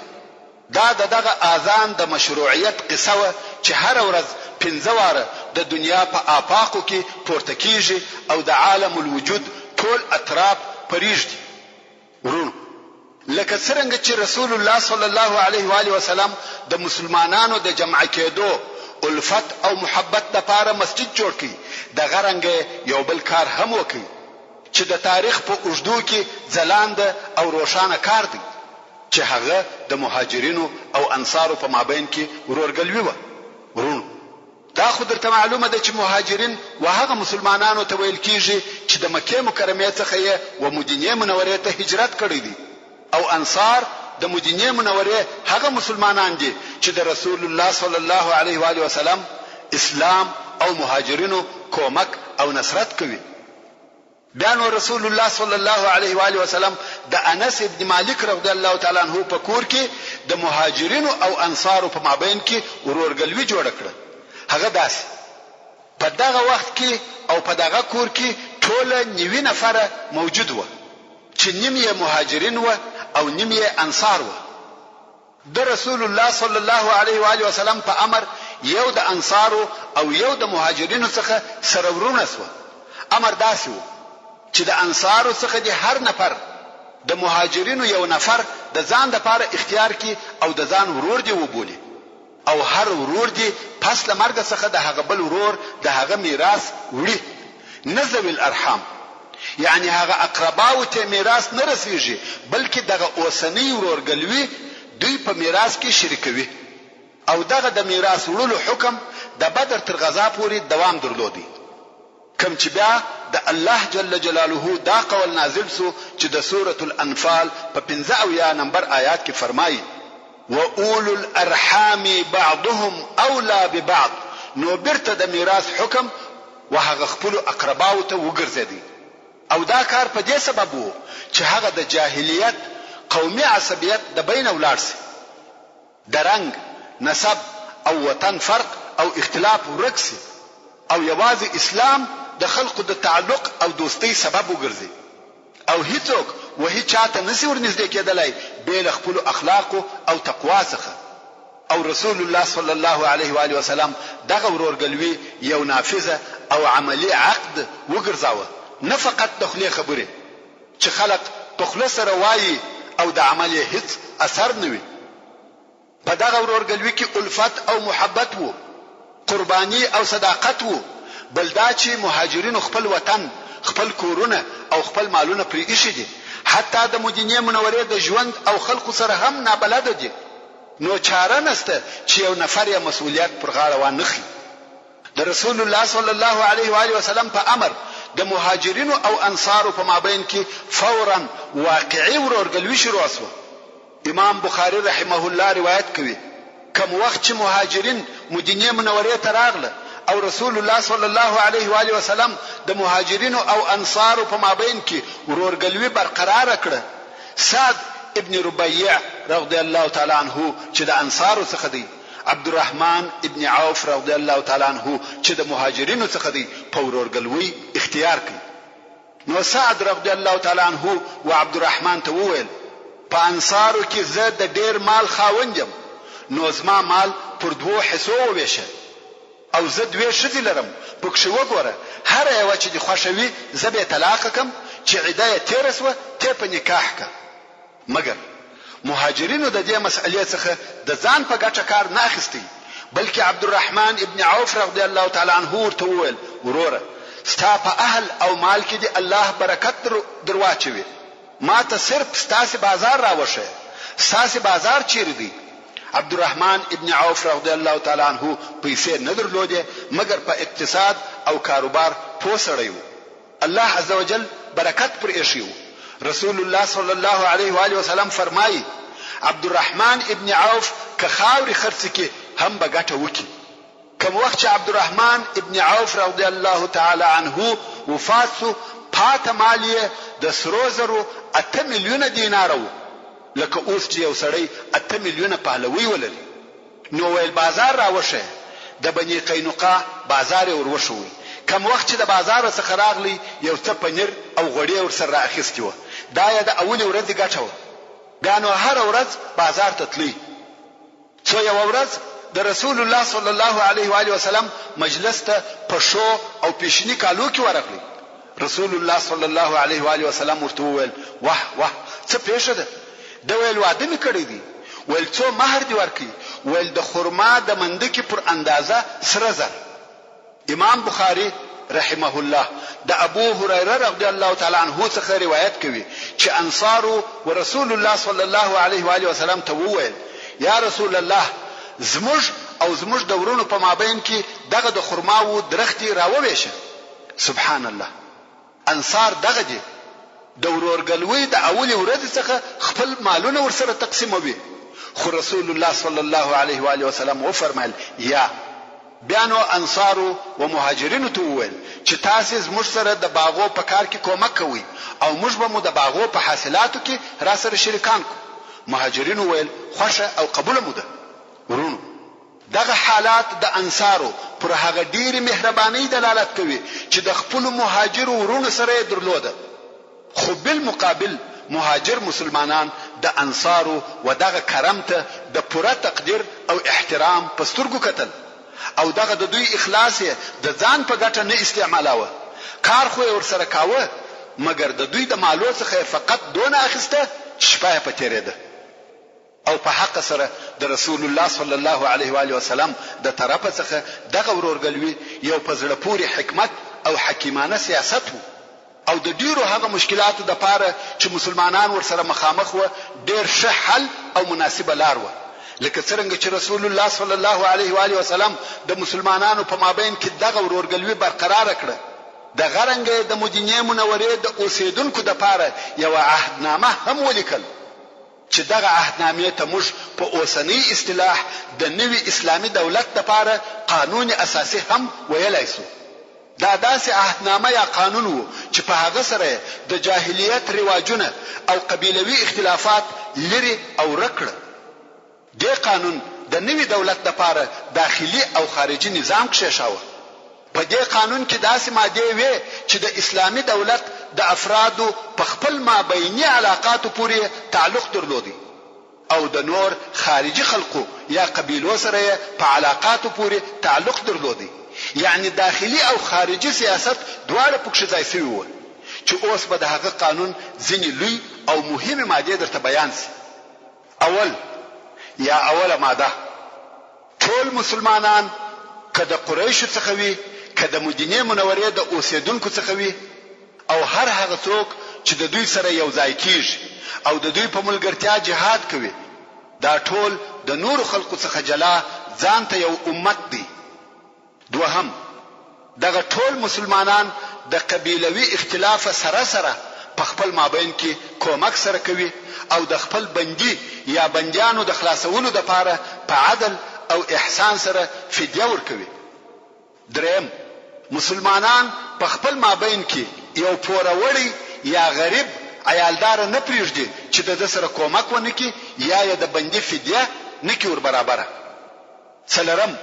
دا دغه اذان د مشروعیت قصه و چې هر ورځ 15 واره د دنیا په آفاقو کې پورته کیږي او د عالم الوجود ټول اطراف پریږدي. ورونو لکه څنګه چې رسول الله صلی الله علیه و آله وسلم د مسلمانانو د جمع کېدو الفت او محبت لپاره مسجد جوړ کړي د غرنګ یو بل کار هم وکړي چې د تاریخ په اوږدو کې ځلاند او روښانه کار دی چې هغه د مهاجرینو او انصارو په مابین کې ورورګلوي و. ورونو دا خو درته معلومه ده چې مهاجرین وهغه مسلمانانو ته ویل کیږي چې د مکه مکرمه څخه یې و مدینه منوره ته هجرت کړی دي او انصار د مدینه منوره هغه مسلمانان دي چې د رسول الله صلی الله علیه و آله وسلم اسلام او مهاجرینو کومک او نصرت کوي. بیا نو رسول الله صلی الله علیه و آله وسلم د انس ابن مالک رضی الله تعالی عنہ په کور کې د مهاجرینو او انصارو په مابین کې ورورګلوي جوړ کړه. هغه داسې په دغه وخت کې او په دغه کور کې ټول 90 نفر موجود و چې نیم یې مهاجرین و او نیم یې انصار و. د رسول الله صلی الله علیه و آله وسلم په امر یو د انصارو او یو د مهاجرینو څخه سره ورونه سو. امر داسې و چې د انصارو څخه د هر نفر د مهاجرینو یو نفر د ځان لپاره اختیار کی او د ځان ورور دی وبولي، او هر ورور دی پس له مرګ څخه د هغه بل ورور د هغه میراث وړي. نذوی الارحام یعنی هغه اقرباو ته میراث نه رسیږي، بلکې دغه اوسنی ورورګلوي دوی په میراث کې شریکوي. او دغه د میراث وړلو حکم د بدر تر غزا پورې دوام درلودي، کوم چې بیا د الله جل جلاله دا قول نازل سو چې د سورة الانفال په 15 نمبر آیات کې فرمایي وَأُولُو الْأَرْحَامِ بَعْضُهُمْ أَوْلَى بِبَعْضٍ. نو برته د میراث حکم وهغه خپل اقرباو ته وګرځیدي. او دا کار په دې سبب وو چې هغه د جاهلیت قومي عصبیت د بین ولاړ سي، د رنگ، نسب او وطن فرق او اختلاف ورکسي، او یوازې اسلام د خلقو د تعلق او دوستۍ سبب وګرځي. او هیڅوک وهي چاته نسی ورنږدې کېدلای بل خپل اخلاق او تقوا څخه. او رسول الله صلی الله علیه و آله وسلم دغه ورورګلوي یو نافذه او عملی عقد وګرځاوه، نه فقط د خلی خبره چې خلق په خله سره وایي او د عمل هیڅ اثر نه وي. په دغه ورورګلوي کې الفت او محبت وو، قربانی او صداقت وو، بل دا چې مهاجرین خپل وطن، خپل کورونه او خپل مالونه پرې ایښي دي، حتی د مدینه منورې د ژوند او خلقو سره هم نابلده دي. نو چاره نسته چې یو نفر یې مسؤلیت پر غاړه وانخلي. د رسول الله صلی الله علیه و آله وسلم په امر د مهاجرینو او انصارو په مابین کې فورا واقعي ورورګلوي شروع شو. امام بخاری رحمه الله روایت کوي کوم وخت چې مهاجرین مدینه منورې ته راغله او رسول الله صلی الله علیه و آله وسلم د مهاجرینو او انصارو په مابین کې ورورګلوي برقرار کړه، سعد ابن ربيع رضی الله تعالی عنه چې د انصارو څخه دی، عبدالرحمن ابن عوف رضی الله تعالی عنه چې د مهاجرینو څخه دی، په ورورګلوي اختیار کړ. نو سعد رضی الله تعالی عنه او عبدالرحمن ته وویل په انصارو کې زه د ډیر مال خاوندم، نو زما مال پر دوه حصو وویشه، او زه دوه ښځې لرم، پکښې وګوره هر یوه چې دې خوښه وي زه به یې طلاقه کړم، چې عده یې تېره سوه ته په نکاح کړه. مګر مهاجرینو د دې مسئلې څخه د ځان په ګټه کار نه اخیستی، بلکې عبدالرحمن ابن عوف رضی الله تعالی عنه ورته وویل وروره ستا په اهل او مال کې دی الله برکت درواچوي، ما ته صرف ستاسې بازار راوښیه، ستاسې بازار چیرې دی؟ عبدالرحمن ابن عوف رضی الله تعالی عنه پیسې نه درلودې، مګر په اقتصاد او کاروبار پوه سړی و، الله عزوجل برکت پر ایښی و. رسول الله صلی الله علیه و آله وسلم فرمایي عبدالرحمن ابن عوف که خاوري خرڅ کې هم به ګټه وکړي. کوم وخت چې عبدالرحمن ابن عوف رضی الله تعالی عنه وفات سو، پاته مال یې د سرو زرو 8 میلیونه دینار و، لکه اوس چې یو سړی 8 میلیونه پهلوي ولري. نو ویل بازار راوښه، د بني قینقاع بازار وروښوي. کوم وخت چې د بازار څخه راغلی یو څه پنیر او غوړي ورسره راخیستي و، دا یې د اولې ورځې ګټه و. بیا نو هر ورځ بازار ته تللی. څو یو ورځ د رسول الله صلی الله علیه و آله وسلم مجلس ته په شو او پیشنی کالو کې ورغلی. رسول الله صلی الله علیه و آله وسلم ورته وویل واه واه څه پیښه ده؟ د ویل واده می کړی دی، ویل څو مہر دی ورکی، ویل د خرما د مندکی پر اندازه سره زر. امام بخاری رحمه الله د ابو هريره رضی الله تعالی عنه څخه روایت کوي چې انصار او رسول الله صلی الله علیه و آله وسلم ته وویل یا رسول الله زموږ د ورونو په مابین کې دغه د خرماو درختي راوويشه. سبحان الله، انصار دغه دي د ورورګلوي د اولي ورځ څخه خپل مالونه ورسره تقسیموي. خو رسول الله صلی الله علیه و آله وسلم و فرمایل یا بیانو انصارو و مهاجرینو ته وویل چې تاسو زموږ سره د باغو په کار کې کومک کوئ او موږ به مو د باغو په حاصلاتو کې را سره شریکان کو. مهاجرینو ویل خوښه او قبول مو ده. ورونو دغه حالات د انصارو پر هغه ډیره مهرباني دلالت کوي چې د خپل مهاجر ورونو سره درلوده. خو بالمقابل مهاجر مسلمانان د انصارو و دغه کرم ته د پوره تقدیر او احترام په سترګو کتل. او دغه د دوی اخلاص د ځان په ګټه نه استعمالاوه، کار خو ورسره کاوه، مګر د دوی د مالو څخه فقط دونه اخیسته چې شپه په تیرېده. او په حق سره د رسول الله صلی الله علیه و آله وسلم د طرفه څخه دغه ورورګلوي یو په زړه پورې حکمت او حکیمانه سیاست وو، او د ډیرو هغه مشکلاتو د پاره چې مسلمانان ورسره مخامخ و ډیر ښه حل او مناسبه لار و. لکه څنګه چې رسول الله صلی الله علیه و آله وسلم د مسلمانانو په مابین کې دغه ورورګلوي برقرار کړه، د غرنګ د مدینه منورې د اوسیدونکو د پاره یو عهدنامه هم ولیکل چې دغه عهدنامه ته موږ په اوسنی اصطلاح د نوي اسلامي دولت د پاره قانون اساسي هم ویلای شو. دا داسې عهدنامه یا قانون وو چې په هغه سره د جاهلیت رواجونه او قبیلوي اختلافات لري او رکړه. دې قانون د نوي دولت لپاره داخلي او خارجي نظام کښېښاوه. په دې قانون کې داسې ماده وې چې د اسلامي دولت د افرادو په خپل مابیني علاقاتو پورې تعلق درلودي، او د نور خارجي خلقو یا قبیلو سره په علاقاتو پورې تعلق درلودي. یعنی داخلي او خارجي سیاست دواړه پکښې ځای شوي وو، چې اوس به د هغه قانون ځینې لوی او مهمه ماده درته بیان سي. اوله ماده، ټول مسلمانان که د قریشو څخه وي، که د مدینه منورې د اوسیدونکو څخه وي، او هر هغه څوک چې د دوی سره یو ځای کیږي او د دوی په ملګرتیا جهاد کوي، دا ټول د نور خلقو څخه جلا ځان ته یو امت دی. دوهم، دغه ټول مسلمانان د قبیلوي اختلاف سره په خپل مابین کې کومک سره کوي او د خپل بندي یا بندیانو د خلاصولو لپاره په عدل او احسان سره فدیه ورکوي. دریم، مسلمانان په خپل مابین کې یو پوروړی یا غریب عیالدار نه پریږدي چې د سره کومک ونکي یا د بندي فدیه نکي ور برابره. څلورم،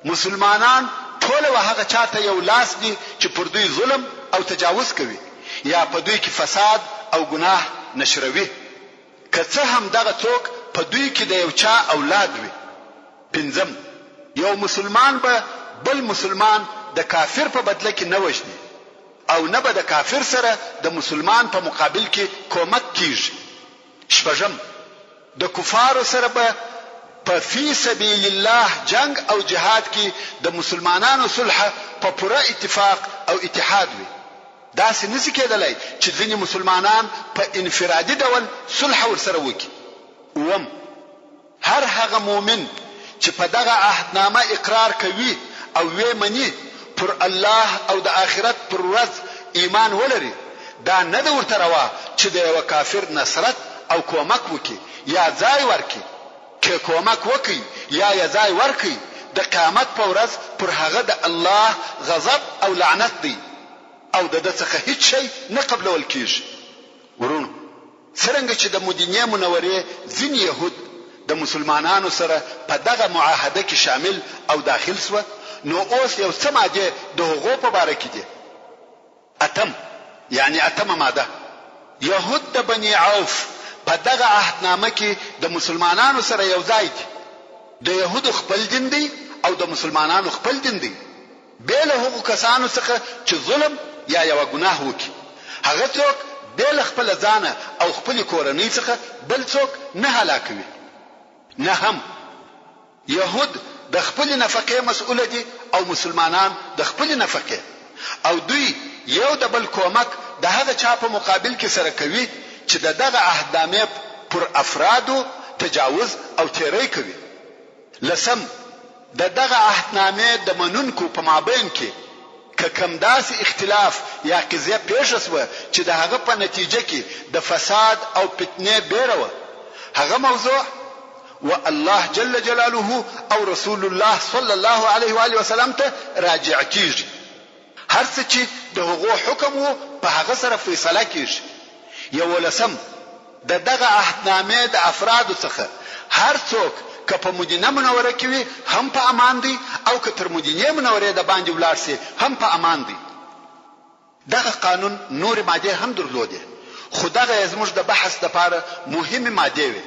مسلمانان ټول هغه چاته یو لاس دي چې پر دوی ظلم او تجاوز کوي یا په دوی کې فساد او ګناه نشروي، که څه هم دغه څوک په دوی کې د یو چا اولاد وي. پنځم، یو مسلمان به بل مسلمان د کافر په بدله کې نه وژني او نه به د کافر سره د مسلمان په مقابل کې کومک کیږي. شپږم، د کفارو سره به په فی سبیل الله جنگ او جهاد کې د مسلمانانو صلح په پوره اتفاق او اتحاد وي. دا څه نشي کېدلای چې ځینې مسلمانان په انفرادي ډول صلح ورسره وکړي. اوم، هر هغه مؤمن چې په دغه عهدنامه اقرار کوي او وی مني پر الله او د آخرت پر ورځ ایمان ولري، دا نه د ورته روا چې د یو کافر نصرت او کومک وکړي یا ځای ورکړي. که کومک وکړي یا ځای ورکړي، د قیامت په ورځ پر هغه د الله غضب او لعنت دی او د څخه هیڅ شی نه قبلول کیږي. ورونو، څنګه چې د مدینه منورې ځینې يهود د مسلمانانو سره په دغه معاهده کې شامل او داخل شو، نو اوس یو څه ماده د هغو په باره کې دي. اتمه ماده، يهود د بني عوف په دغه عهدنامه کې د مسلمانانو سره یو ځای دي. د يهودو خپل دین دی او د مسلمانانو خپل دین دی، بیل هغو کسانو څخه چې ظلم یا یو ګناه وکړي. هغه څوک بیل خپل ځانه او خپل کورنۍ څخه بل څوک نه هلاکوي. نه هم يهود د خپل نفقه مسؤل دي او مسلمانان د خپل نفقه، او دوی یو د بل کومک د هغه چا په مقابل کې سره کوي چې دغه عهدنامه پر افرادو تجاوز او تیری کوي. لسم، دغه عهدنامه د منونکو په مابین کې که کم داسې اختلاف یا قضیه پیښ شوه چې د هغه په نتیجه کې د فساد او فتنې بیره، هغه موضوع و الله جل جلاله او رسول الله صلی الله علیه و آله وسلم ته راجع کیږي. هر څه چې د هغو حکم وو په هغه سره فیصله کیږي. یولسم، دغه عهدنامه د افرادو څخه هر څوک که په مدینه منوره کې وي هم په امان دي، او که تر مدینه منورې د باندې ولاړ سي هم په امان دي. دغه قانون نور ماده هم درلوده، خو دغه زموږ د بحث لپاره مهمه ماده وي.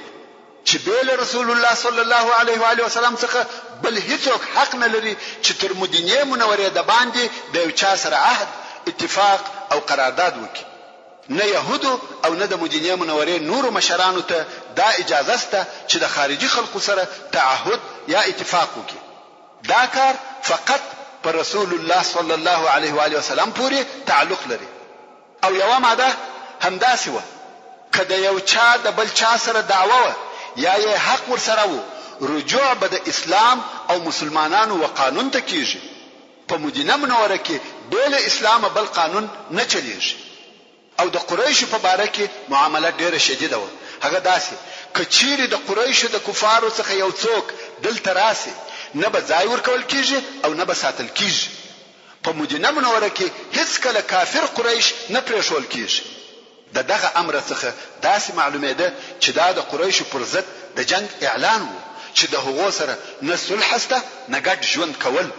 چې بیل رسول الله صلی الله علیه و آله وسلم څخه بل هیڅوک حق نه لري چې تر مدینه منورې د باندې د یو چا سره عهد اتفاق او قرارداد وکړي. نه يهودو او نه د مدینه منورې نور مشرانو ته دا اجازه سته چې د خارجي خلکو سره تعهد یا اتفاق وکړي. دا کار فقط پر رسول الله صلی الله علیه و آله وسلم پورې تعلق لري. او یو ماده همداسې و که د یو چا د بل چا سره دعوه و یا یې حق ور سره وو، رجوع به د اسلام او مسلمانانو و قانون ته کیږي. په مدینه منوره کې بیل اسلام بل قانون نه چلیږي. او د قریشو په باره کې معامله ډیره شدیده و. هغه داسې کچيري د قریشو د کفارو څخه یو څوک دلته راسي، نه به ځای ورکول کیږي او نه به ساتل کیږي. په مدینه منوره کې هیڅ کله کافر قریش نه پرېښول کیږي. دغه امر څخه داسې معلومه ده چې دا د قریشو پر ضد د جنگ اعلان وو چې د هغو سره نه صلح سته نه ګډ ژوند کول.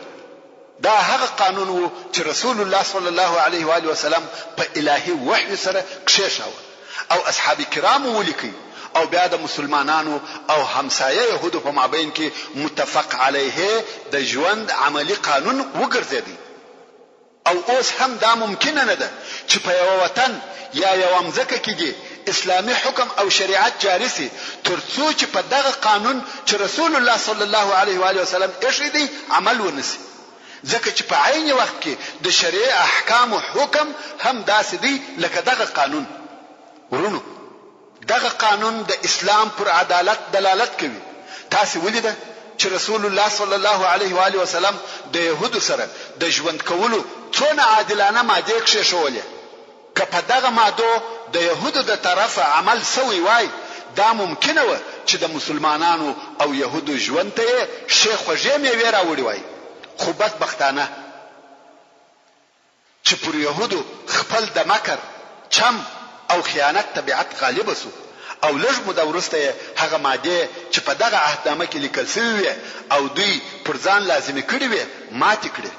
دا هغه قانون وو چې رسول الله صلی الله علیه و آله وسلم په الهي وحی سره کښېښاوه او اصحاب کرام ولیکي او بیا د مسلمانانو او همسایه يهودو په مابین کې متفق علیه د ژوند عملی قانون وګرځیدي. او اوس هم دا ممکن نه ده چې په یو وطن یا یو امزکه کې دي اسلامي حکم او شریعت جاری سي ترڅو چې په دغه قانون چې رسول الله صلی الله علیه و آله وسلم ایښی دی عمل ونسی. ځکه چې په عین وخت کې د شریعه احکام او حکم هم داسې دی لکه دغه قانون. ورونو دغه قانون د اسلام پر عدالت دلالت کوي. تاسو ولیده چې رسول الله صلی الله علیه و آله وسلم د يهودو سره د ژوند کولو څونه عادلانه ماده کښېښولې. که په دغه مادو د يهودو د طرفه عمل سوی وای دا ممکنه و چې د مسلمانانو او يهودو ژوند ته شیخ خوږې میوې راوړي وای. خو بدبختانه چې پر يهودو خپل د مکر چم او خیانت طبيعت غالب سو او لږ موده وروسته هغه ماده چې په دغه عهدنامه کې لیکل شوی او دوی پر ځان لازمي کړی وي ماتې کړې.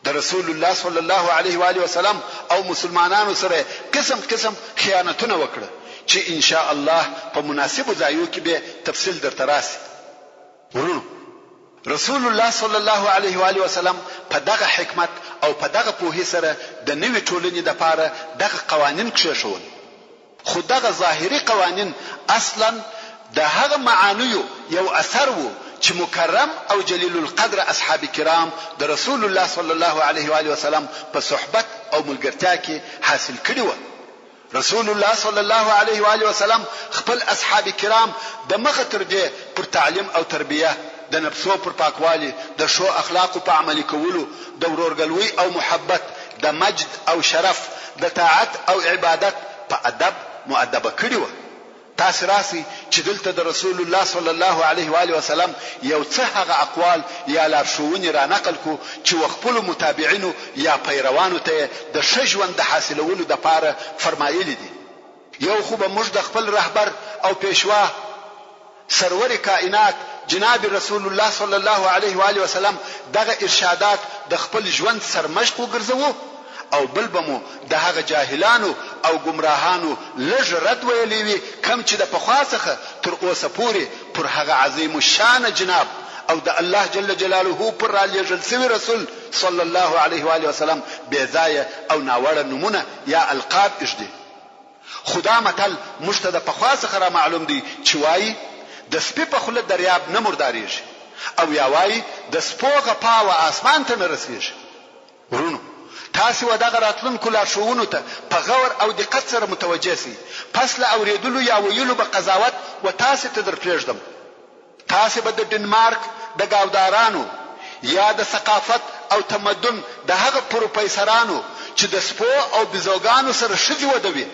د رسول الله صلی الله علیه و آله وسلم او مسلمانانو سره قسم قسم خیانتونه وکړه چې ان شاء الله په مناسب ځایو کې به تفصیل درته راسي. ورونو رسول الله صلی الله علیه و آله وسلم په دغه حکمت او په دغه پوهې سره د نوې ټولنې لپاره دغه قوانین کښېښول. خو دغه ظاهري قوانین اصلا د هغه معانیو یو اثر وو چې مکرم او جلیل القدر اصحاب کرام د رسول الله صلی الله علیه و آله وسلم په صحبت او ملګرتیا کې حاصل کړي وو. رسول الله صلی الله علیه و آله وسلم خپل اصحاب کرام د مخه تر دې پر تعلیم او تربیه، د نفسو پر پاکوالي، د شو اخلاق په عملي کولو، د ورورګلوي او محبت، د مجد او شرف، د طاعت او عبادت په ادب مؤدبه کړي وو. تاسو راسي چې دلته د رسول الله صلی الله علیه و آله وسلم یو څه هغه اقوال یا لارښوونې را نقل کو چې خپل متابعینو یا پیروانو ته د ښه ژوند د حاصلولو لپاره فرمایلي دي. یو خو به موږ د خپل رهبر او پیشوا سرور کائنات جناب رسول الله صلی الله علیه و آله وسلم دغه ارشادات د خپل ژوند سرمشق وګرځوو او بل بمو د هغه جاهلانو او گمراهانو لږ رد ویلې وي کم چې د پخوا څخه تر اوسه پورې پر هغه عظیم الشان جناب او د الله جل جلاله پر را لېږل سوي رسول صلی الله علیه و آله وسلم بې ځایه او ناوړه نومونه یا القاب اږدي. خدا متل موږ ته د پخوا څخه را معلوم دی چې وایي د سپي په خوله دریاب نه مردارېږي او یا وایي د سپو غپا و اسمان ته نه رسېږي. ورونو تاسو ودغه راتلونکو لارښوونو ته په غور او دقت سره متوجه سئ. پس له اوریدلو یا ویلو به قضاوت و تاسو ته در پرېږدم. تاسو به د ډنمارک د گاودارانو یا د ثقافت او تمدن د هغه پروفیسورانو چې د سپو او بزوګانو سره ښځې ودوي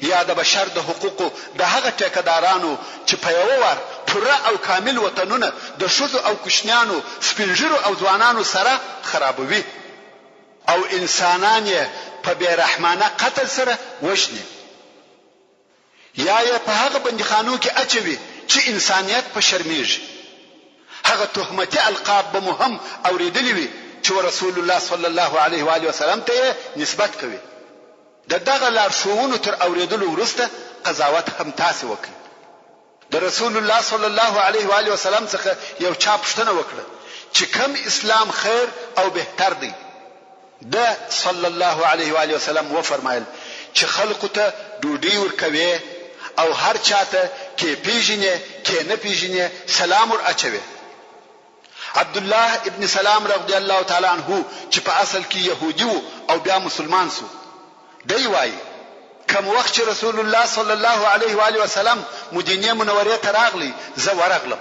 یا د بشر د حقوقو د هغه ټیکدارانو چې په یو وار پوره او کامل وطنونه د ښځو او کوچنیانو، سپینږیرو او ځوانانو سره خرابوي او انسانان یې په بیرحمانه قتل سره وژني یا یې په هغه بندیخانو کې اچوي چې انسانیت په شرمېږي. هغه تهمتي القاب به مهم اوریدلی وي چې رسول الله صلی الله علیه و آله وسلم ته نسبت کوي. دغه لارښوونو تر اوریدلو وروسته قضاوت هم تاسو وکړئ. د رسول الله صلی الله علیه و آله وسلم څخه یو چا پوښتنه وکړه چې کوم اسلام خیر او بهتر دی. د صلی الله علیه و آله وسلم و فرمایل چې خلقو ته ډوډۍ ورکوي او هر چاته کې پیژنې کې نه پیژنې سلام ور اچوي. عبد الله ابن سلام رضی الله تعالی عنہ چې په اصل کې يهودي وو او بیا مسلمان شو، دی وایي کوم وخت چې رسول الله صلی الله علیه و آله وسلم مدینه منوره ته راغلی زه ورغلم.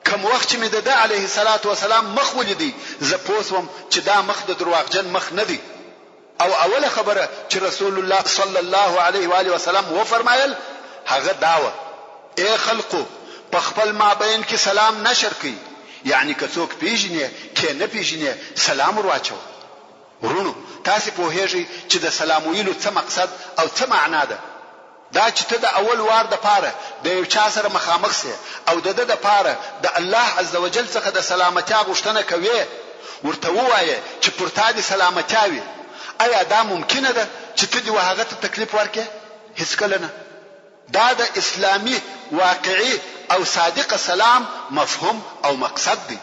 کوم وخت چې مې د علیه الصلاۃ والسلام مخ ولیدي زه پوسوم چې دا مخ د دروغجن مخ نه دی. او اوله خبره چې رسول الله صلی الله علیه و آله وسلم و فرمایل هغه داوه اے خلقو په خپل مابین کې سلام نشر کړئ، یعنی که څوک پیژنې کې نه پیژنې سلام ورواچو. ورونو تاسو په هیڅ چې د سلام ویلو څه مقصد او څه معنا ده؟ دا چې ته د اول وار د پاره د یو چا سره مخامخ سي او د پاره د الله عزوجل څخه د سلامتیا غوښتنه کوي، ورته وایي چې پرتا دي سلامتیا وي. آیا دا ممکنه ده چې ته دی وهغه ته تکلیف ورکې؟ هیڅ کله نه. دا د اسلامي واقعي او صادق سلام مفهوم او مقصد دی.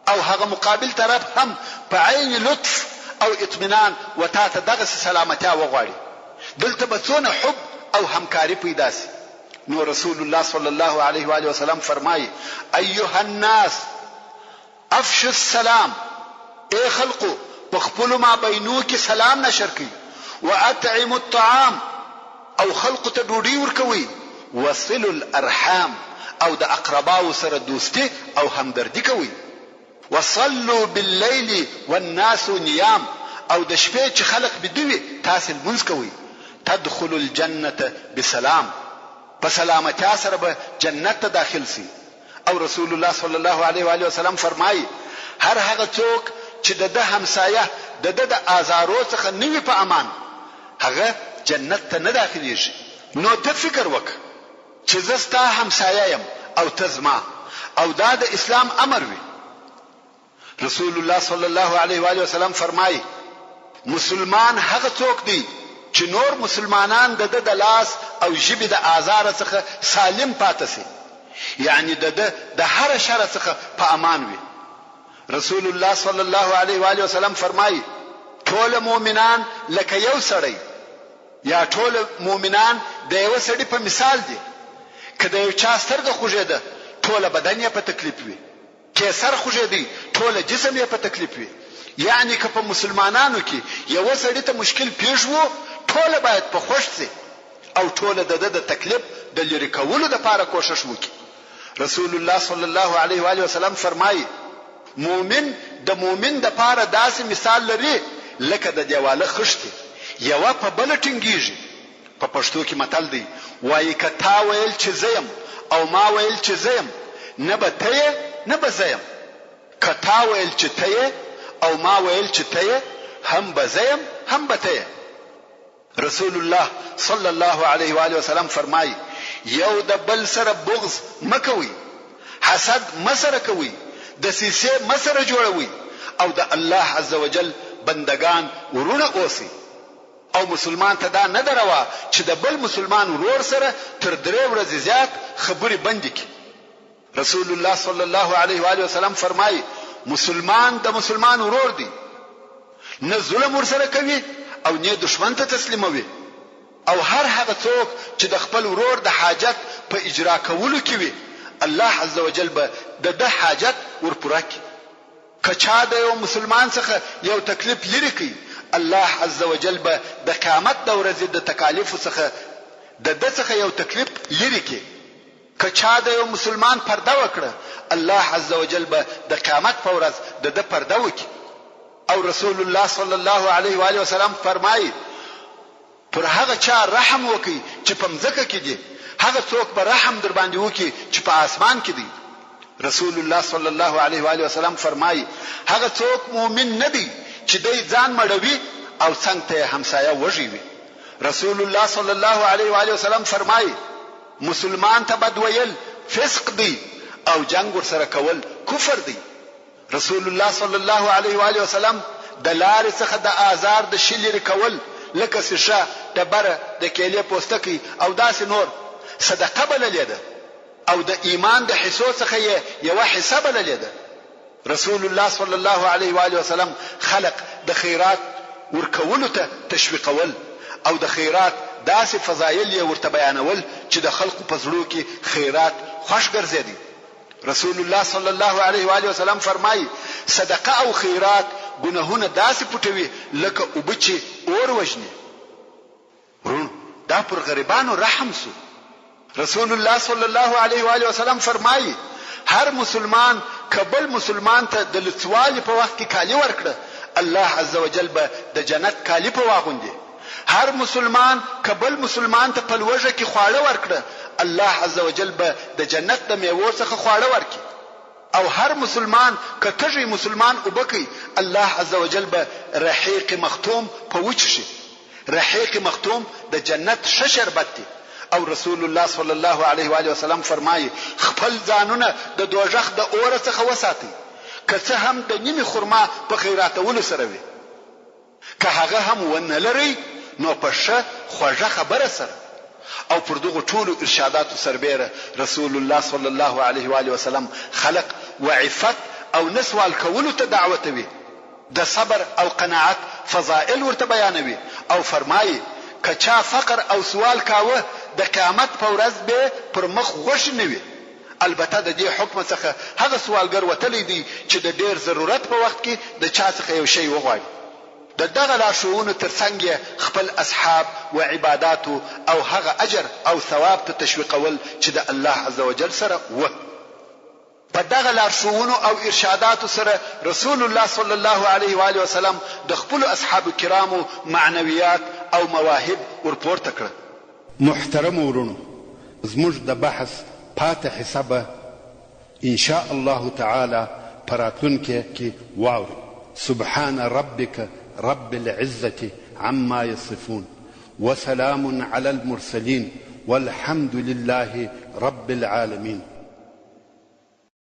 او هغه مقابل طرف هم په عین لطف او اطمینان وتا ته دغه سلامتیا وغواړي. دلته به څونه حب او همکاری پیدا سي. نو رسول الله صلی الله علیه و آله وسلم فرمایي ایها الناس افشوا السلام، اے خلقو په خپل ما بینو کې سلام نشر کړئ، واطعموا الطعام او خلقو ته ډوډۍ ورکوي، وصلوا الارحام او د اقرباو سره دوستي او همدردي کوي، وصلوا بالليل والناس نيام او د شپې چې خلق بدوي تاسو لمونځ کوي، تدخلوا الجنه بسلام، په سلامتیا سره به جنت ته داخل سي. او رسول الله صلی الله علیه و آله وسلم فرمایي هر هغه څوک چې د همسایه د آزارو څخه نوي په امان هغه جنت ته نه داخليږي. نو ته فکر وکړه چې زستا همسایه يم او تزما او دا د اسلام امر وي. رسول الله صلی الله علیه و آله وسلم فرمایي مسلمان هغه څوک دی چې نور مسلمانان د لاس او ژبې د آزار څخه سالم پاتې شي، یعنی د هر شر څخه په امان وي. رسول الله صلی الله علیه و آله وسلم فرمایي ټول مؤمنان لکه یو سړی یا ټول مؤمنان د یو سړي په مثال دي. کله یو چا سترګه خوږېده ټول بدن یې په تکلیف وي، چې سر خوږېدی ټول جسم یې په تکلیف وي. یعنی که په مسلمانانو کې یو سړی ته مشکل پیښ وو ټول باید په خوش سي او ټول د تکلیف د لری کولو لپاره کوشش وکړي. رسول الله صلی الله علیه و آله وسلم فرمایي مؤمن د مؤمن د لپاره داسې مثال لري لکه د دیواله خشته یو په بل ټینګیږي. په پښتو کې متل دی وایي کتا ویل چې زیم او ما ویل چې زیم نه به ته نه به زیم. کتا ویل چې ته او ما ویل چې ته هم به زیم هم به ته. رسول الله صلی الله علیه و آله وسلم فرمایي یو د بل سره بغض مکوي، حسد مسره کوي، د سیسه مسره جوړوي او د الله عزوجل بندگان ورونه اوسي. او مسلمان ته دا نه دروا چې د بل مسلمان ورور سره تر 3 ورځې زیات خبرې بندي کړي. رسول الله صلی الله علیه و آله وسلم فرمایي مسلمان د مسلمان ورور دی، نه ظلم ورسره کوي او نه دشمن ته تسلیموي. او هر هغه څوک چې د خپل ورور د حاجت په اجرا کولو کې وي الله عزوجل به د حاجت ورپوره کوي. کچا د یو مسلمان څخه یو تکلیف لري کوي الله عزوجل به د قیامت د ورځې د تکالیف څخه د څخه یو تکلیف لري کوي. کچا د یو مسلمان پرده وکړه الله عزوجل به د قیامت په ورځ د پرده وکړي. او رسول الله صلی الله علیه و آله وسلم فرمایي پر هغه چا رحم وکي چې په مځکه کې دي هغه څوک به رحم در باندې وکي چې په اسمان کې دي. رسول الله صلی الله علیه و آله وسلم فرمایي هغه څوک مؤمن نه دی چې دای ځان مړوي او څنګه ته همسایه وژوي. رسول الله صلی الله علیه و آله وسلم فرمایي مسلمان ته بد ویل فسق دی او جنگ ورسره کول کفر دی. رسول الله صلی الله علیه و آله وسلم د لارې څخه د آزار د شلری کول لکه سشه د بره د کېلې پوستکی او داسې نور صدقه بللې ده. او د ایمان د حصو څخه یې یوه حصه بللې ده. رسول الله صلی الله علیه و آله وسلم خلق د خیرات ورکولو ته تشویقول او د خیرات داسې فضایل یې ورته بیانول چې د خلقو په زړو کې خیرات خوښ ګرځېدی. رسول الله صلی الله علیه و آله وسلم فرمایي صدقه او خیرات ګناهونه داسې پټوي لکه اوبه چې اور وژني. ورونو دا پر غریبانو رحم سو. رسول الله صلی الله علیه و آله وسلم فرمایي هر مسلمان کبل مسلمان ته د لڅوالي په وخت کې کالی ورکړه الله عز وجل به د جنت کالی په واغوندي. هر مسلمان کبل مسلمان ته په لوږه کې خواړه ورکړه الله عز وجل به د جنت د میوو څخه خواړه ورکړي. او هر مسلمان که تږی مسلمان وبکي الله عز وجل به رحیق مختوم په وچشي. رحیق مختوم د جنت ښه شربت دی. او رسول الله صلی الله علیه و آله وسلم فرمایي خپل ځانونه د دوزخ د اور څخه وساتئ که څه هم د نیمې خرما په خیراتولو سره وي. که هغه هم ونه لرئ نو په ښه خوږه خبره سره. او پر دغه ټولو ارشاداتو سربیره رسول الله صلی الله علیه و آله وسلم خلق و عفت او نسوال کولو ته دعوتوي. د صبر او قناعت فضائل ورته بیانوي او فرمایي که چا فقر او سوال کاوه د قیامت په ورځ به پر مخ خوش نه وي. البته د دې حکم څخه هغه سوالګر وتلی دی چې د ډیر ضرورت په وخت کې د چا څخه یو شی وغواړي. د دغه لارښوونو ترڅنګ خپل اصحاب و عباداتو او هغه اجر او ثواب ته تشویقول چې د الله عز وجل سره و. په دغه لارښوونو او ارشاداتو سره رسول الله صلی الله علیه و آله وسلم د خپل اصحاب کرامو معنویات او مواهب ورپورته کړ. محترم ورونو زموږ د بحث پاتې حسابه ان شاء الله تعالی پراتونکو کې واوري. سبحان ربك رب العزة عما يصفون وسلام على المرسلين والحمد لله رب العالمين.